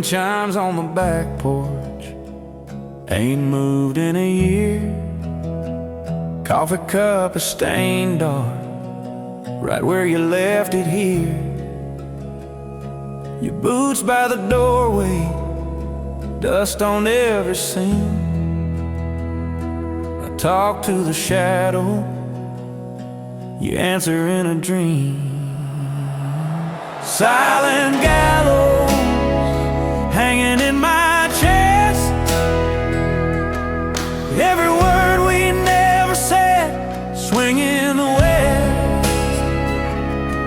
wind chimes on the back porch ain't moved in a year. Coffee cup is stained dark, right where you left it here. Your boots by the doorway, dust on every seam. I talk to the shadow, you answer in a dream. Silent gallows hanging in my chest, every word we never said swinging in the west.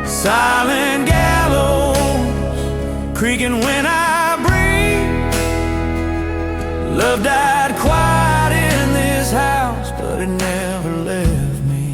Silent gallows creaking when I breathe. Love died quiet in this house, but it never left me.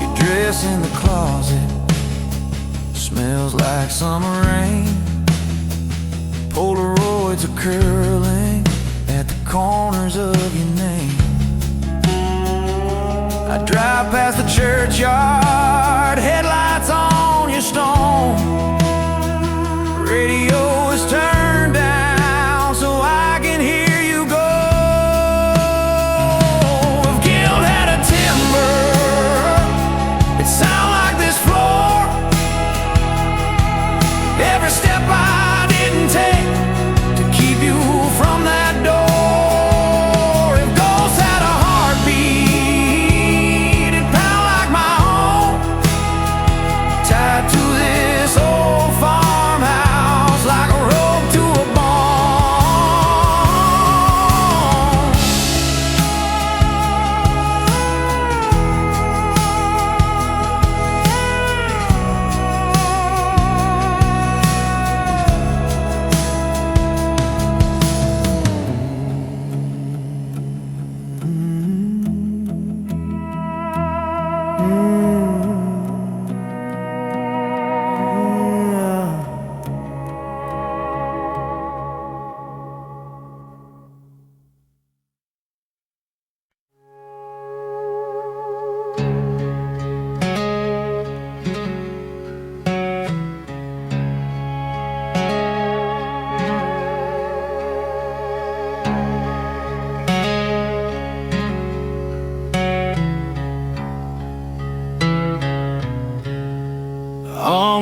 Your dress in the closet smells like summer rain. Polaroids are curling at the corners of your name. I drive past the churchyard, headlights on your stone. Radio is turned down so I can hear you go. If guilt had a timber, it'd sound like this floor. Every step I didn't take to keep you from that door. If ghosts had a heartbeat, it'd pound like my own. Tied to this old farmhouse like a rope to a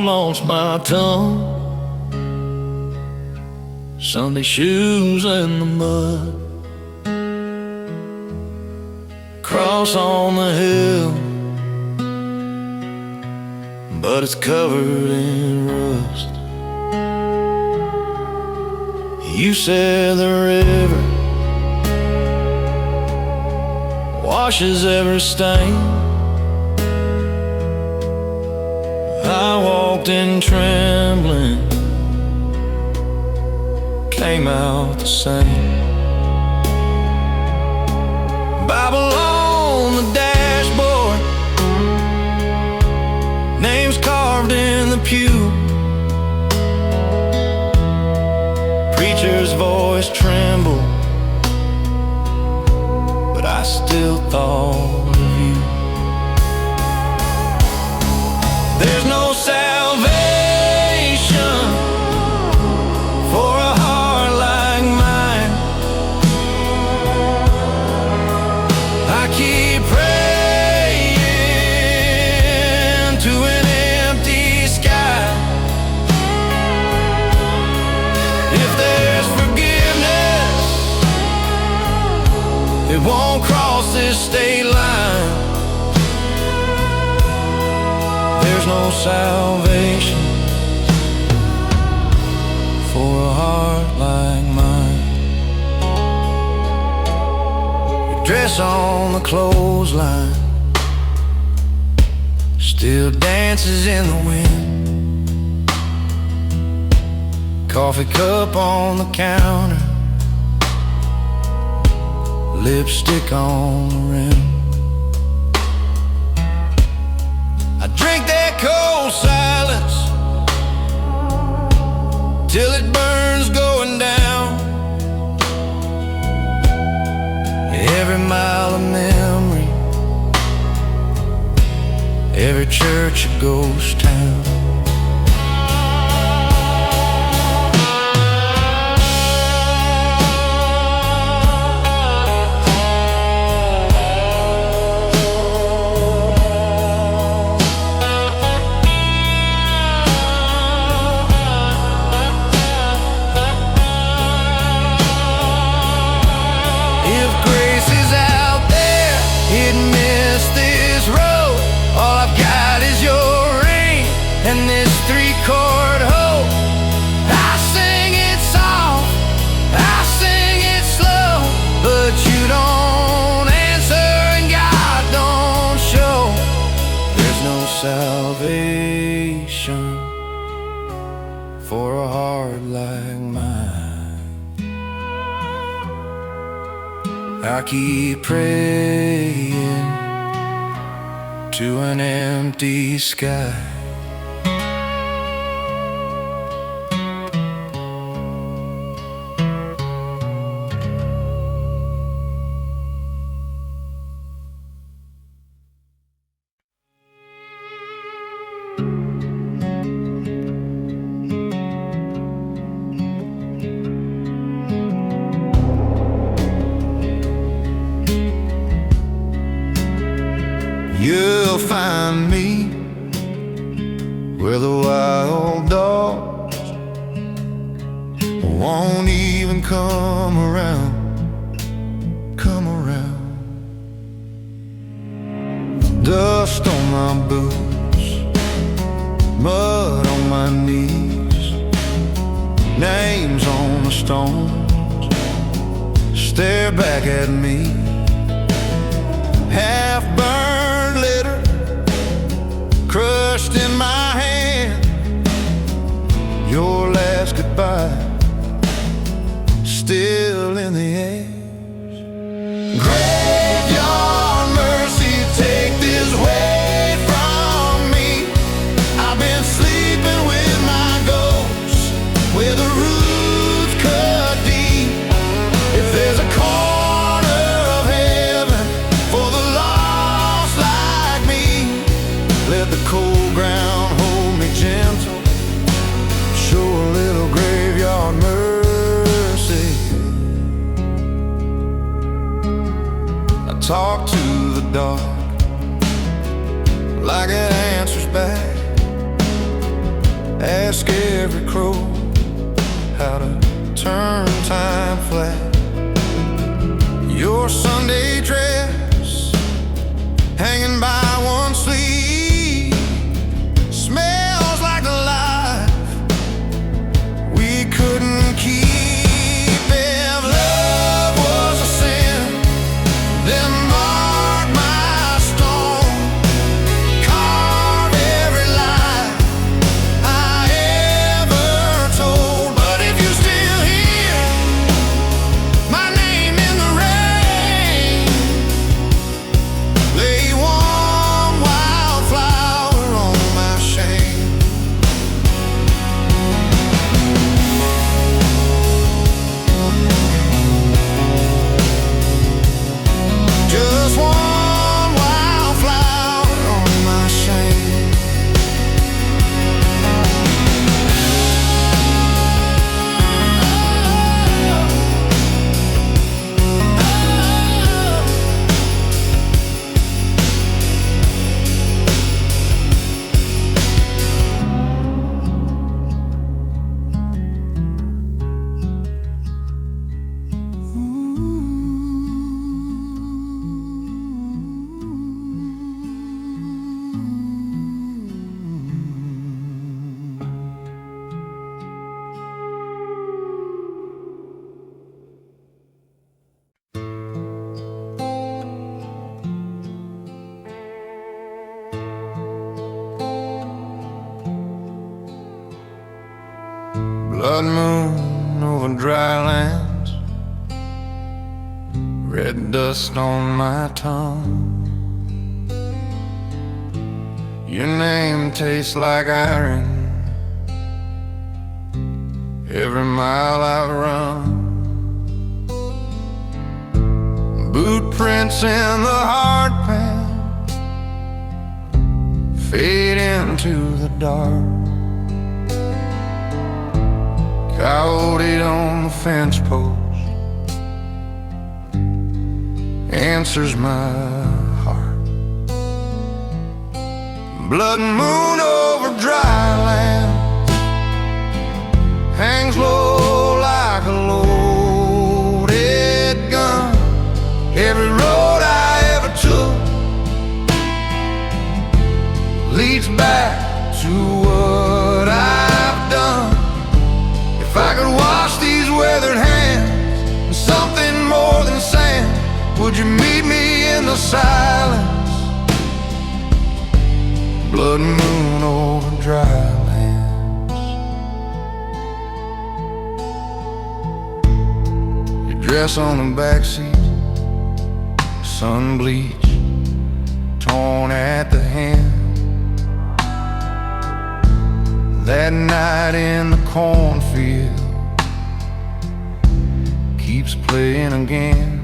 Lost my tongue, Sunday shoes in the mud, cross on the hill, but it's covered in rust. You said the river washes every stain. I walked in trembling, came out the same. Bible on the dashboard, names carved in the pew. Preacher's voice trembled, but I still thought of you. There's no salvation for a heart like mine. I keep praying to an empty sky. If there's forgiveness, it won't cross this state line. There's no salvation for a heart like mine. Your dress on the clothesline still dances in the wind. Coffee cup on the counter, lipstick on the rim. I drink that cold silence till it burns going down. Every mile of memory, every church a ghost town. And this three-chord hope, I sing it soft, I sing it slow, but you don't answer and God don't show. There's no salvation for a heart like mine. I keep praying to an empty sky. You'll find me where the wild dogs won't even come around. Dust on my boots, mud on my knees, names on the stones stare back at me. Half burned litter crushed in my hand, your last goodbye still in the air. Graveyard mercy, take this weight from me. I've been sleeping with my ghosts where the roots cut deep. If there's a corner of heaven for the lost like me, let the cold ground hold me gentle, show a little graveyard mercy. I talk to the dark like it answers back, ask every crow how to turn time flat. Your Sunday dress hanging by one sleeve smells like the life we couldn't keep. If love was a sin, then mark my stone, carve every lie I ever told. But if you're still here, my name in the rain, lay one wildflower on my shame. Just one wildflower on my shame. Blood moon over dry lands, red dust on my tongue. Your name tastes like iron every mile I've run. Boot prints in the hard pan fade into the dark. Coyote on the fence post answers my heart. Blood moon over dry land hangs low like a loaded gun. Every road I ever took leads back to what I've done. If I could wash these weathered hands in something more than sand, would you meet me in the silence? Blood moon over dry lands. Your dress on the backseat, sun bleach torn at the hem. That night in the cornfield keeps playing again.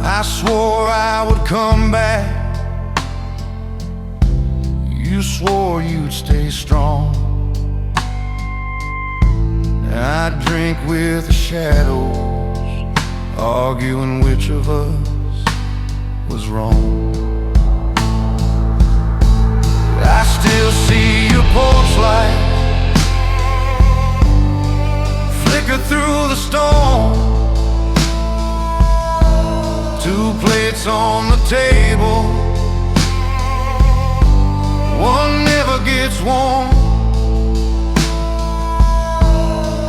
I swore I would come back. You swore you'd stay strong. I'd drink with the shadows, arguing which of us was wrong. I still see your porch light flicker through the storm. Two plates on the table, one never gets warm.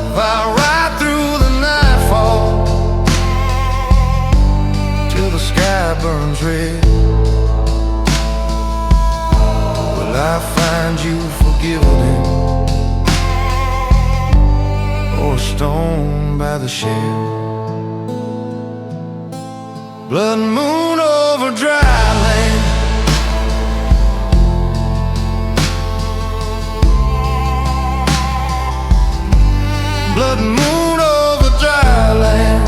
If I ride through the nightfall till the sky burns red, will I find you forgiven or a stone by the shed? Blood moon over dry land. Blood moon over dry land.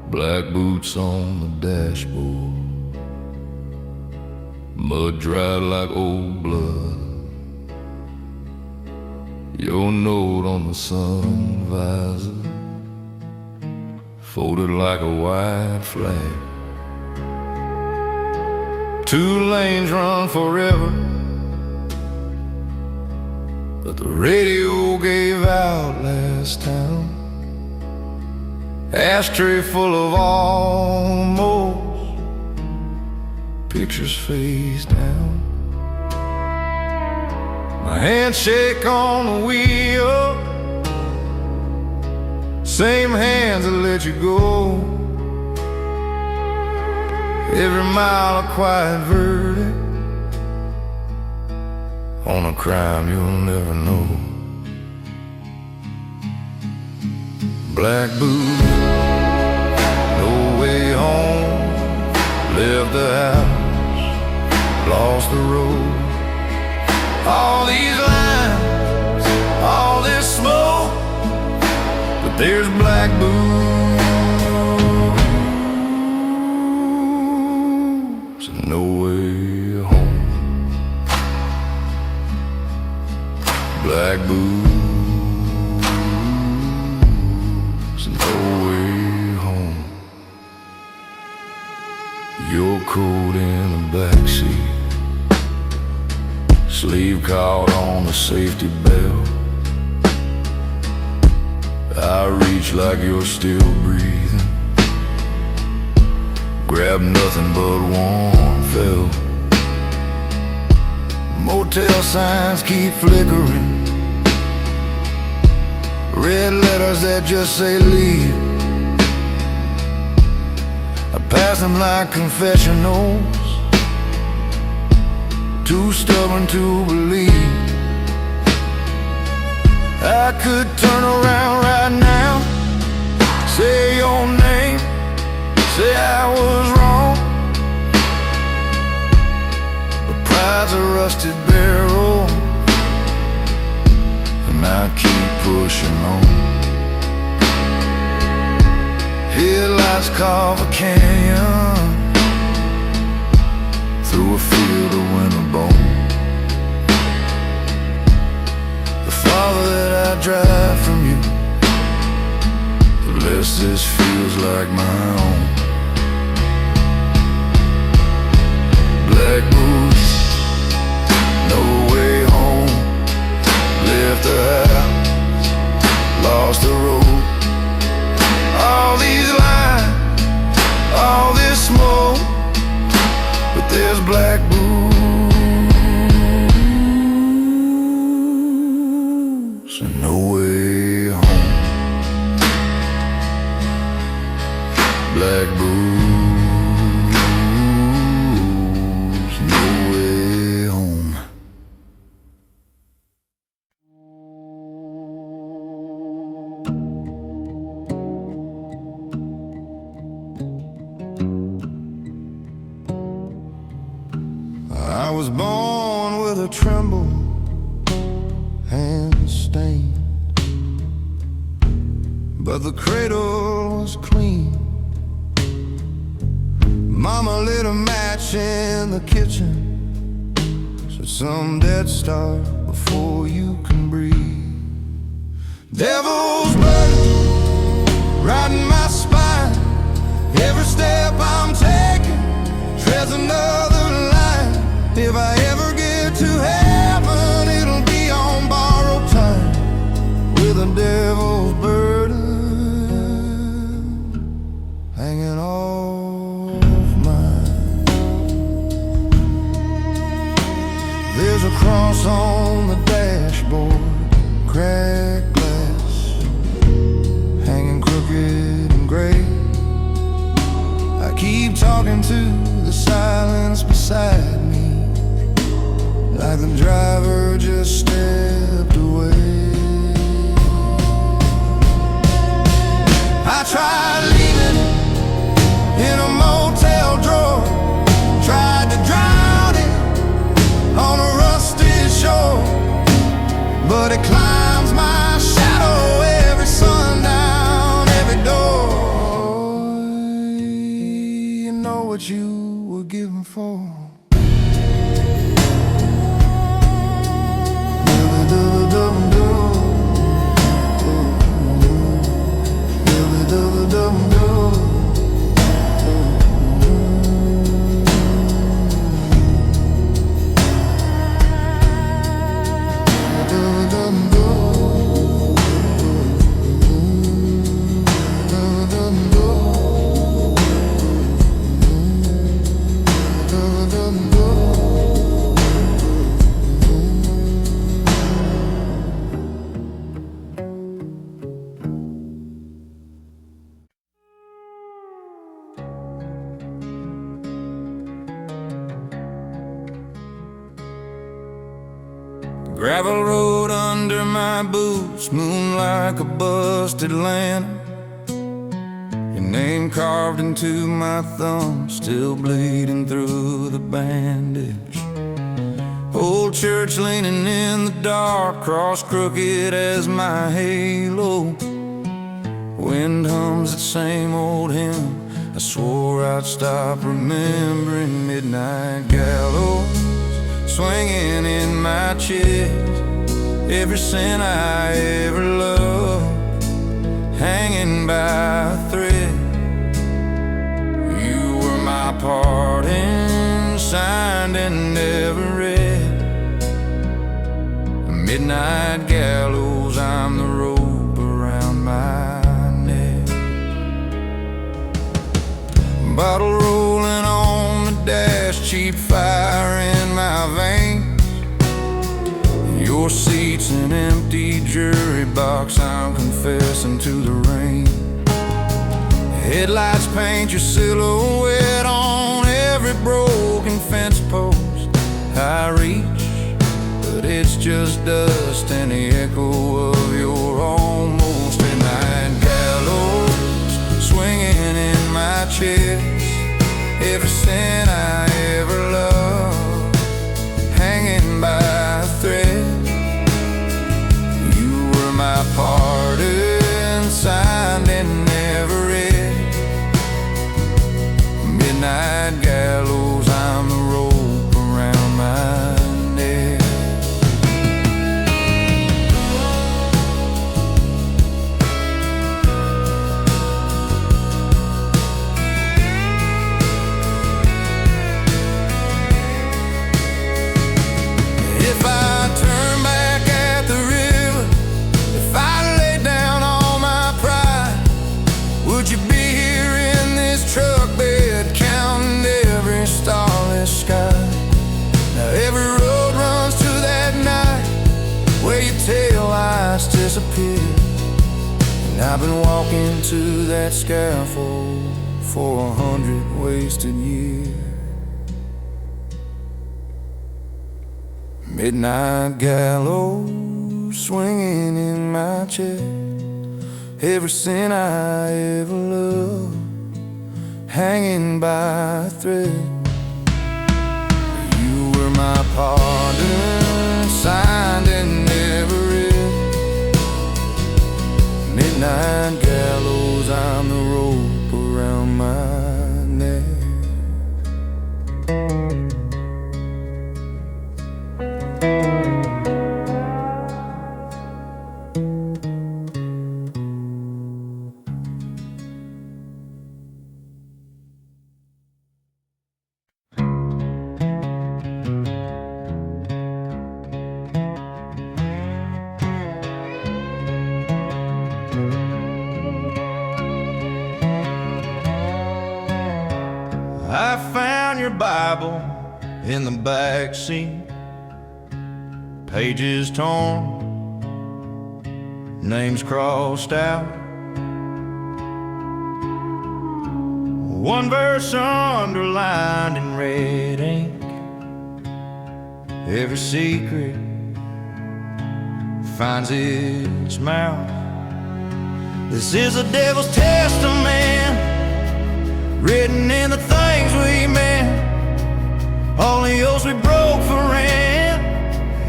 Black boots on the dashboard, mud dried like old blood. Your note on the sun visor, folded like a white flag. Two lanes run forever, but the radio gave out last town. Ashtray full of almost, pictures face down. My handshake on the wheel, same hands that let you go. Every mile a quiet verdict on a crime you'll never know. Black boots, no way home, left the house, lost the road. All these lines, all this smoke, but there's black boots and no way home. Black boots, no way home. Your coat in the backseat, sleeve caught on the safety belt. I reach like you're still breathing, grabbed nothing but warm felt. Motel signs keep flickering, red letters that just say leave. I pass them like confessionals, too stubborn to believe. I could turn around right now, say your name, say I was wrong, but pride's a rusted barrel, and I keep pushing on. Headlights carve a canyon through a field of winter bone. The farther that I drive from you, the less this feels like my own. Black boots, no way home. Left the house, lost the road. All these lines, all this smoke, but there's black boots and no way home. Black boots, no way home. I was born with a tremble and stain, but the cradle was clean. Mama lit a match in the kitchen, said some dead start before you can breathe. Devil's burden riding my spine, every step I'm taking treads another line. If I ever get to heaven, it'll be on borrowed time, with a devil's burden hanging off mine. There's a cross on the dashboard, cracked glass, hanging crooked and gray. I keep talking to the silence beside me, like the driver just stepped away. I tried leaving in a motel drawer, tried to drown it on a rusty shore, but it climbs my shadow every sundown, every door. You know what you were given for. Gravel road under my boots, moon like a busted lantern. Your name carved into my thumb, still bleeding through the bandage. Old church leaning in the dark, cross crooked as my halo. Wind hums that same old hymn I swore I'd stop remembering. Midnight gallows swinging in my chest, every sin I ever loved hanging by a thread. You were my pardon, signed and never read. A midnight gallows, I'm the rope around my neck. Bottle roll Your seat's an empty jury box, I'm confessing to the rain. Headlights paint your silhouette on every broken fence post. I reach, but it's just dust and the echo of your almost midnight gallows swinging in my chest. Every sin I ever loved hanging by a thread. You were my pardon, signed and never read. Midnight gallows, I'm the rope around my neck. If I turn back at the river, if I lay down all my pride, would you be here in this truck bed, counting every starless sky? Now every road runs to that night where your tail lights disappear. And I've been walking to that scaffold for 100 wasted years. Midnight gallows swinging in my chest. Every sin I ever loved hanging by a thread. You were my pardon, signed and never read. Midnight gallows, I'm the rope around my neck. I found your Bible in the back seat, pages torn, names crossed out. One verse underlined in red ink. Every secret finds its mouth. This is the devil's testament, written in the things we meant, all the oaths we broke for rent,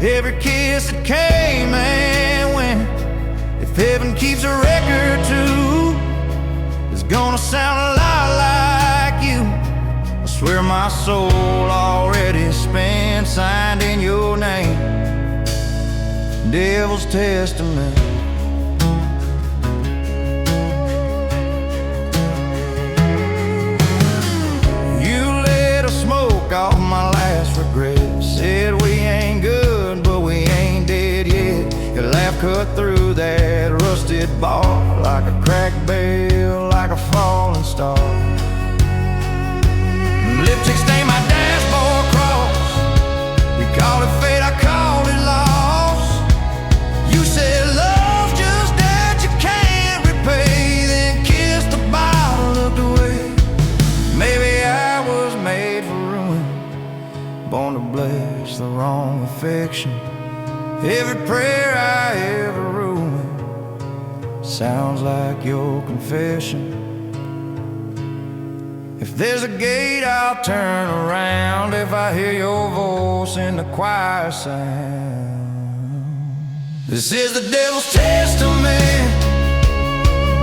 every kiss that came and went. If heaven keeps a record too, it's gonna sound a lot like you. I swear my soul already spent, signed in your name, devil's testament. Off my last regret, said we ain't good, but we ain't dead yet. Your laugh cut through that rusted bar like a cracked bell, like a falling star. Lipstick stained my dashboard cross. You called it fate, I called it loss. You said love's just that you can't repay, then kissed the bottle, looked away. Maybe I was made for born to bless the wrong affection. Every prayer I ever ruined sounds like your confession. If there's a gate, I'll turn around if I hear your voice in the choir sound. This is the devil's testament,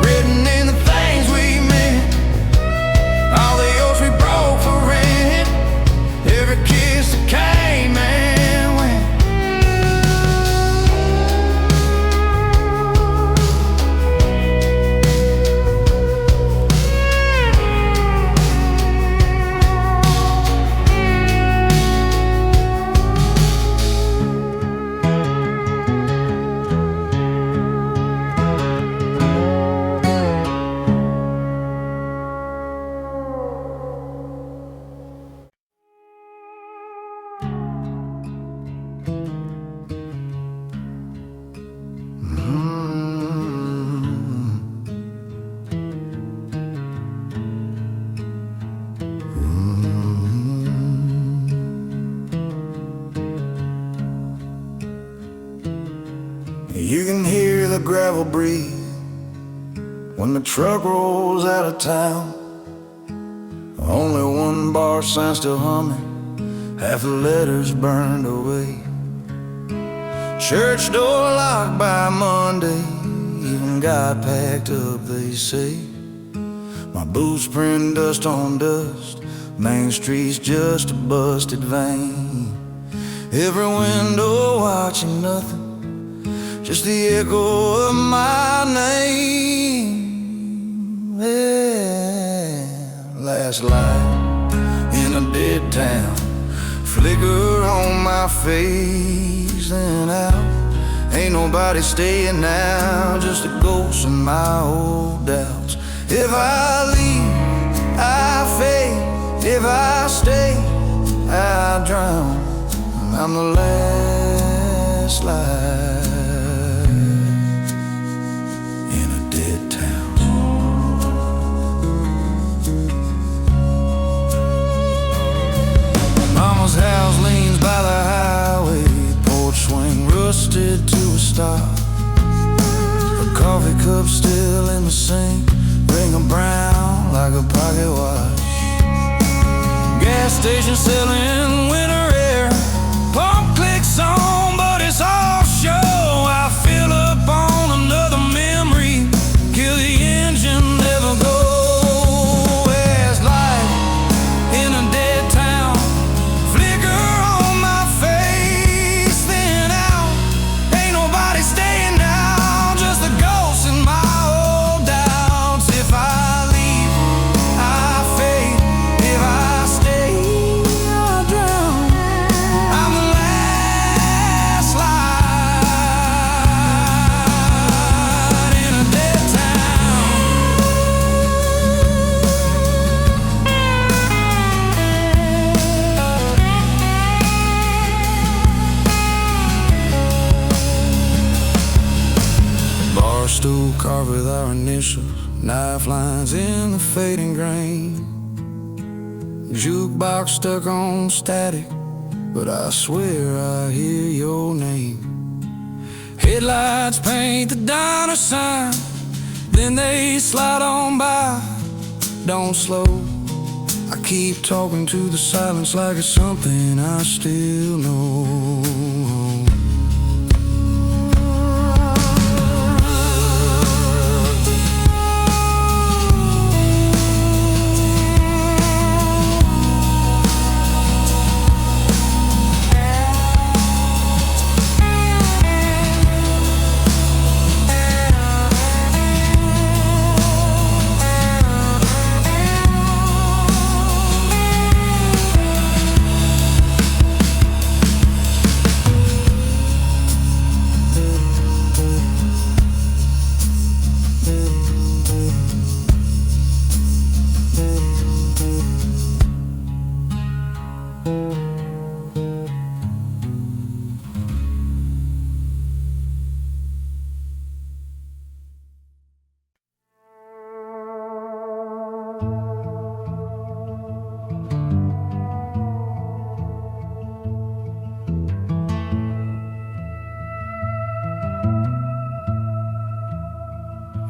written in the things we meant, all the oaths we broke for rent, every kiss that came and went. You can hear the gravel breathe when the truck rolls out of town. Only one bar sign still humming, half the letters burned away. Church door locked by Monday, even got packed up, they say. My boots print dust on dust, Main Street's just a busted vein. Every window watching nothing, just the echo of my name. Yeah. Last light in a dead town, flicker on my face and out. Ain't nobody staying now, just a ghost of my old doubts. If I leave, I fade. If I stay, I drown. I'm the last light in a dead town. Mama's house leans by the highway, porch swing rusted to a stop. A coffee cup still in the sink, ring of brown like a pocket watch. Gas station selling winter air, pump clicks on, but it's all show. I fill up on another memory, kill the engine, never go. As light in a dead town, flicker on my face, then out. Ain't nobody staying now, just a ghost in my old doubts. If I leave, I fade. If I stay, I drown. I'm the last light in a dead town. Bar stool carved with our initials, knife lines in the fading grain. Jukebox stuck on static, but I swear I hear your name. Headlights paint the diner sign, then they slide on by. Don't slow, I keep talking to the silence like it's something I still know.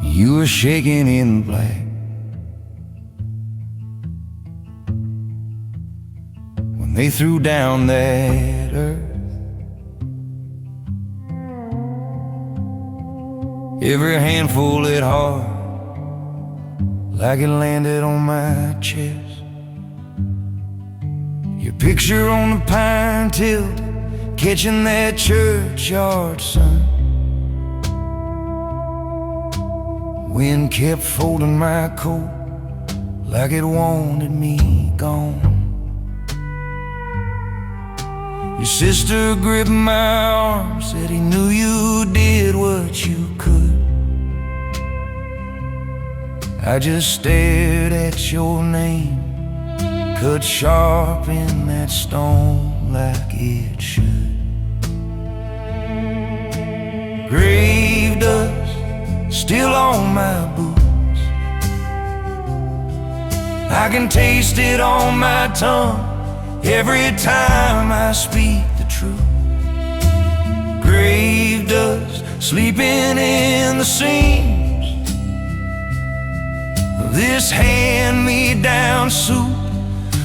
You were shaking in black when they threw down that earth. Every handful hit hard, like it landed on my chest. Your picture on the pine tilt, catching that churchyard sun. Wind kept folding my coat like it wanted me gone. Your sister gripped my arm, said he knew you did what you could. I just stared at your name, cut sharp in that stone like it should. Grave dust still on my boots, I can taste it on my tongue every time I speak the truth. Grave dust sleeping in the seams of this hand-me-down suit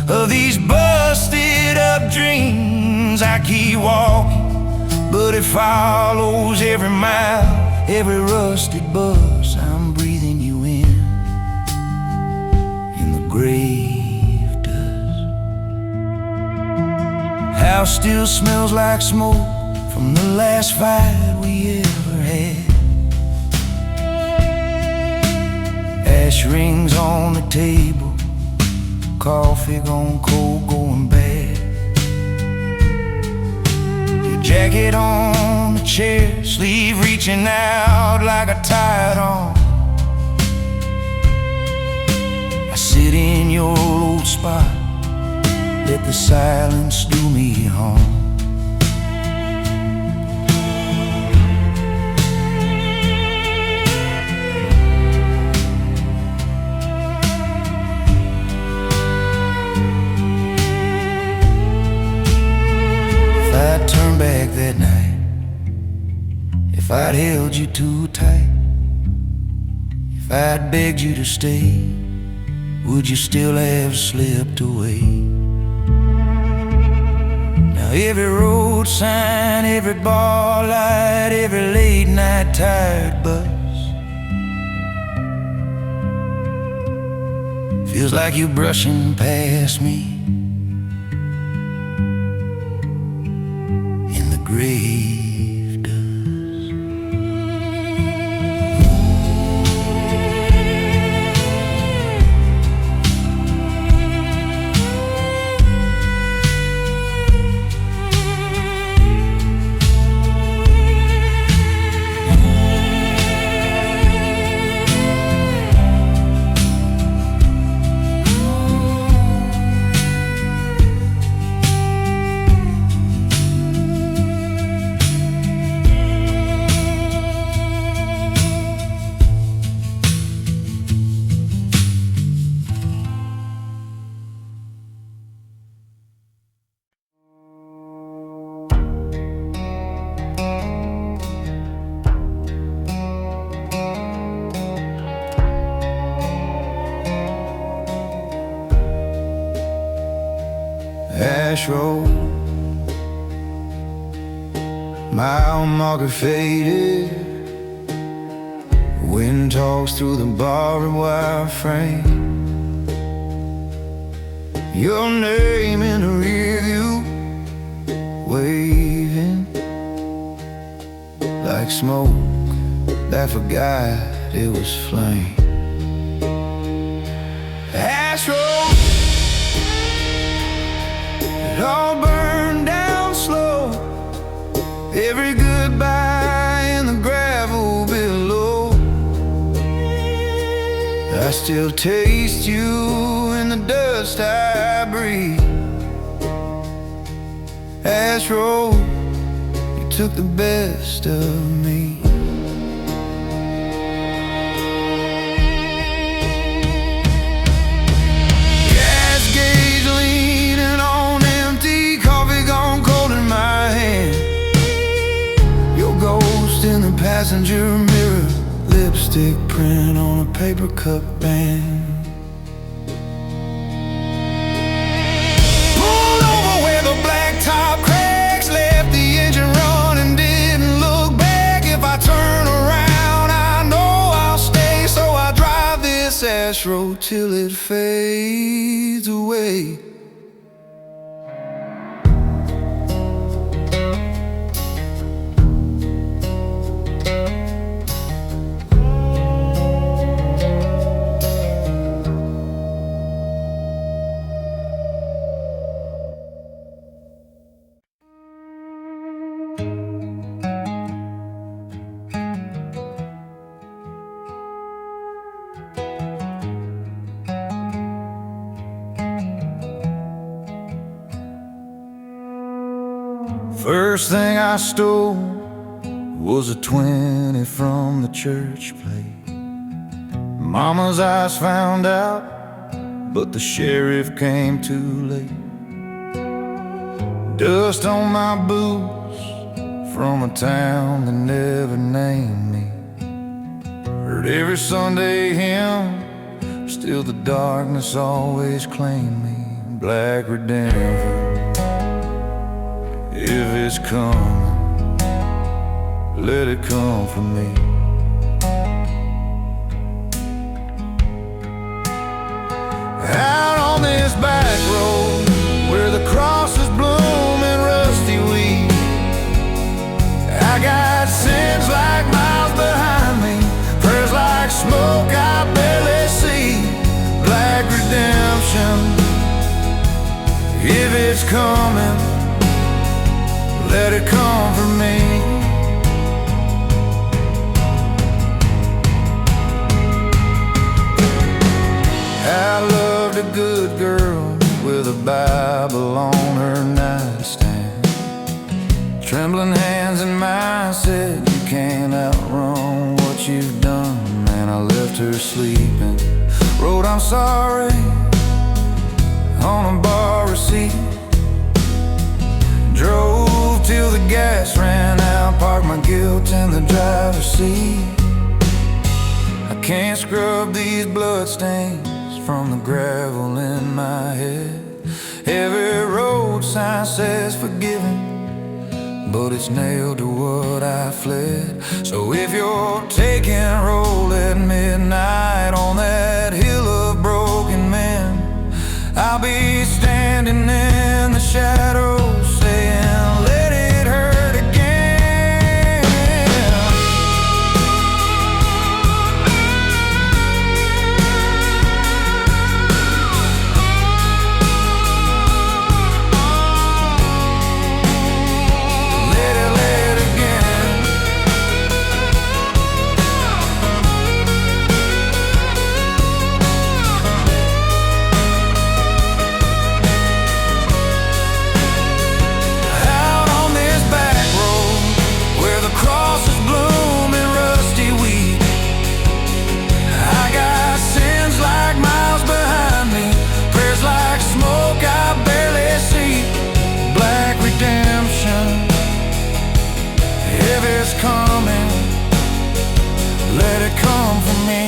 of these busted up dreams. I keep walking, but it follows every mile, every rusted bus. I'm breathing you in the grave dust. House still smells like smoke from the last fight we ever had. Ash rings on the table, coffee gone cold, going bad. Your jacket on the chair, sleeve reaching out like a tired arm. I sit in your old spot, let the silence do me harm. If I'd turned back that night, if I'd held you too tight, if I'd begged you to stay, would you still have slipped away? Now every road sign, every bar light, every late night tired bus feels like you brushing past me in the grave dust. Ash road, mile marker faded. Wind talks through the barbed wire frame. Your name in the rear view, waving like smoke that forgot it was flame. Ash road, it all burned down slow. Every goodbye in the gravel below. I still taste you in the dust I breathe. Ash road, you took the best of me. In the passenger mirror, lipstick print on a paper cup band. Pulled over where the blacktop cracks left the engine running, didn't look back. If I turn around, I know I'll stay. So I drive this ash road till it fades away. First thing I stole was a 20 from the church plate. Mama's eyes found out, but the sheriff came too late. Dust on my boots from a town that never named me. Heard every Sunday hymn, still the darkness always claimed me. Black redemption, if it's coming, let it come for me. Out on this back road where the crosses bloom and rusty weed, I got sins like miles behind me, prayers like smoke I barely see. Black redemption, if it's coming, let it come for me. I loved a good girl with a Bible on her nightstand. Trembling hands in mine said, you can't outrun what you've done. And I left her sleeping, wrote I'm sorry on a bar receipt. Drove till the gas ran out, parked my guilt in the driver's seat. I can't scrub these bloodstains from the gravel in my head. Every road sign says forgiven, but it's nailed to what I fled. So if you're taking roll at midnight on that hill of broken men, I'll be standing in the shadows saying, let it hurt again. Let it again. Out on this back road where the crosses bloom and rusty weed, I got sins like miles behind me, prayers like smoke I barely see. Black redemption, if it's coming, let it come for me.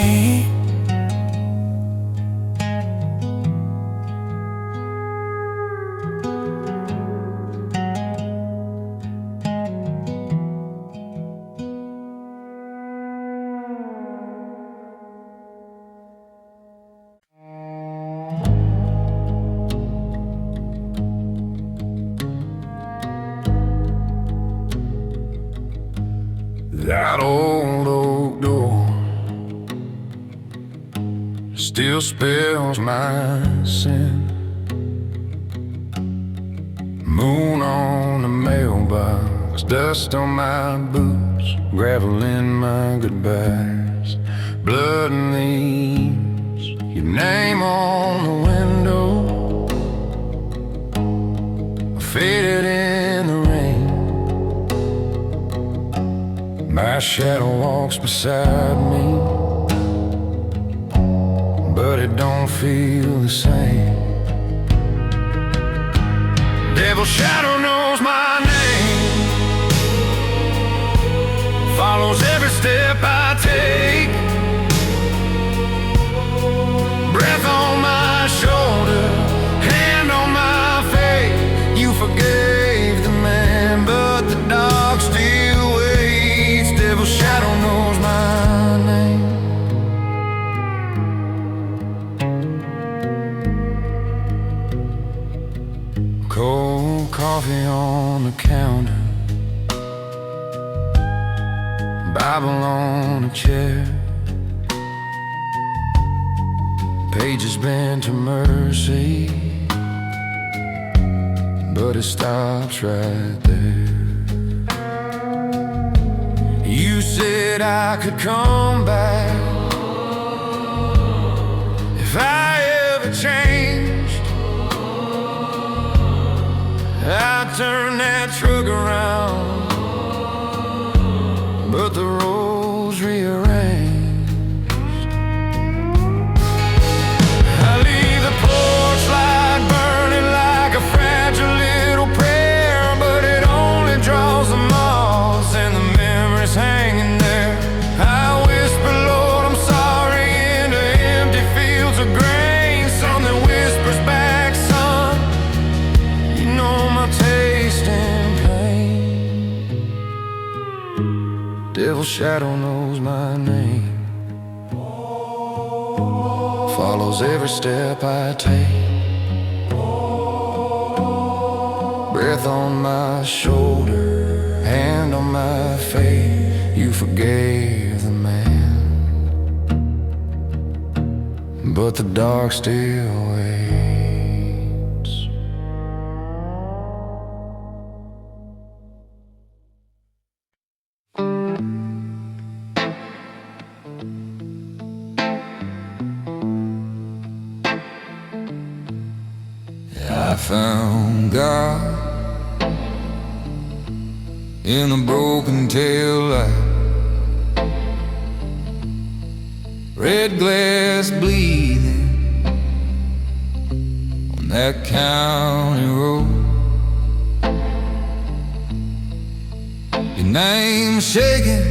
That old oak door still spells my sin. Moon on the mailbox, dust on my boots, gravel in my goodbyes, blood and leaves, your name on the window, faded in the rain. My shadow walks beside me, but it don't feel the same. Devil shadow knows my name, follows every step I take. Breath on my shoulder, hand on my face. You forgave the man, but the dog still waits. Devil shadow knows my name. Cold coffee on the counter, Bible on a chair, pages bent to mercy, but it stops right there. You said I could come back if I ever changed. I turned that truck around, but the roads rearranged. I leave the porch light burning like a fragile little prayer, but it only draws them all. Devil's shadow knows my name, follows every step I take. Breath on my shoulder, hand on my face. You forgave the man, but the dark still waits. I found God in a broken tail light, red glass bleeding on that county road. Your name shaking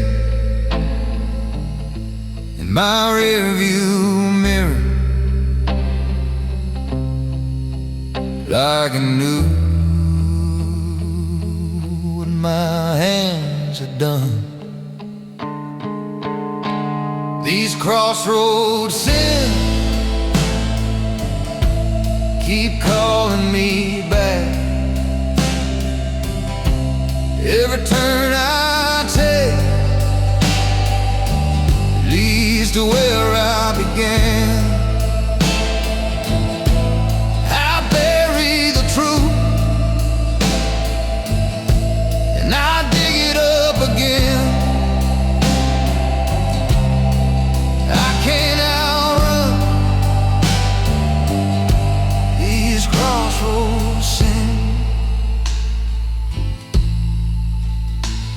in my rearview mirror, like I knew what my hands had done. These crossroads sins keep calling me back. Every turn I take leads to where I began.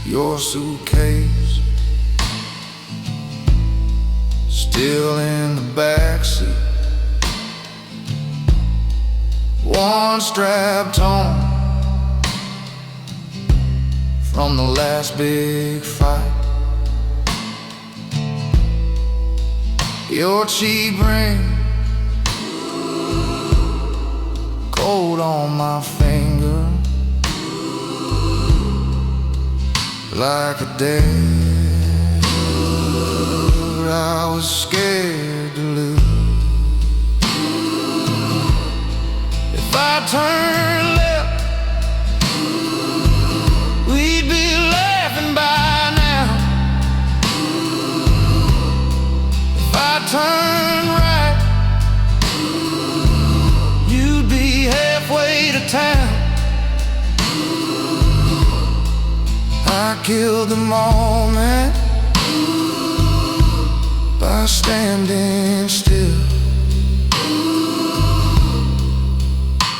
Your suitcase still in the backseat, one strapped on from the last big fight. Your cheap ring cold on my finger, like a dare I was scared to lose. If I turned left, we'd be laughing by now. If I turned right, you'd be halfway to town. I killed the moment by standing still.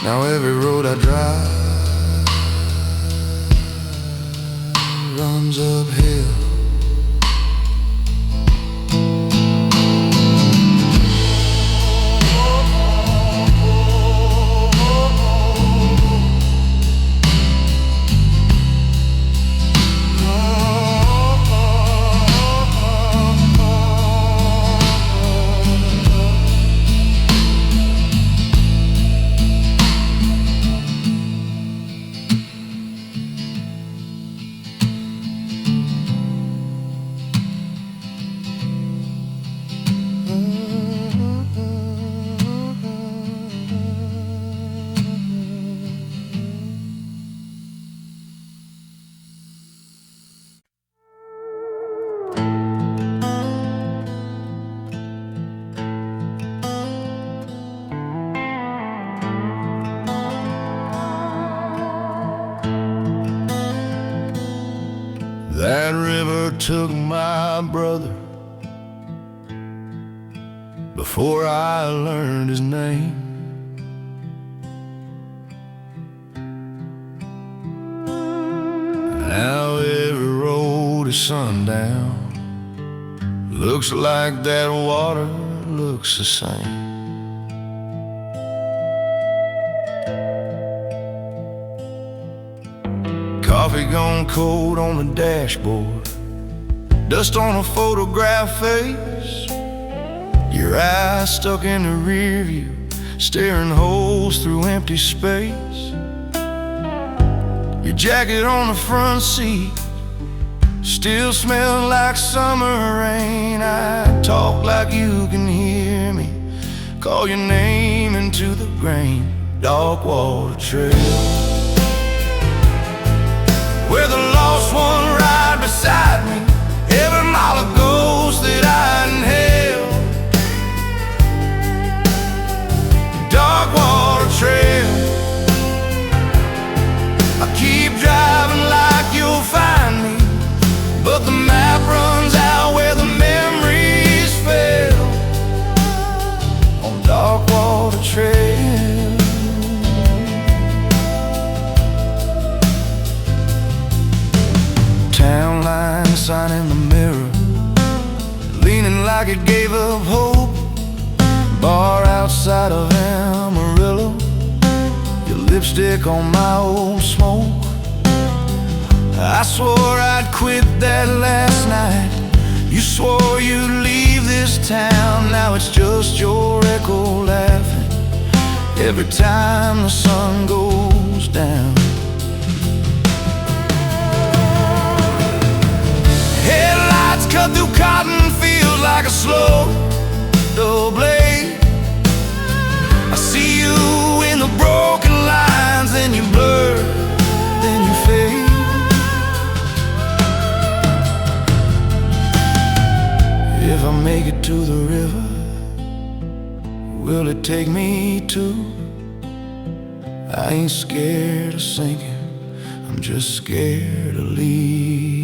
Now every road I drive runs uphill. That river took my brother before I learned his name. Now every road is sundown, looks like that water looks the same. Coffee gone cold on the dashboard, dust on a photograph face. Your eyes stuck in the rear view, staring holes through empty space. Your jacket on the front seat, Still smell like summer rain. I talk like you can hear me, call your name into the grain. Dark water trail, where the lost one ride beside me. Every mile of ghost that I inhale. Dark water trail, I keep driving like you'll find me, but the map runs out where the memories fail. On dark water trail, town line sign in the mirror, leaning like it gave up hope. Bar outside of Amarillo, your lipstick on my old smoke. I swore I'd quit that last night. You swore you'd leave this town. Now it's just your echo laughing every time the sun goes down. Headlights cut through cotton fields like a slow dull blade. I see you in the broken lines, then you blur, then you fade. If I make it to the river, will it take me to? I ain't scared of sinking, I'm just scared of leaving.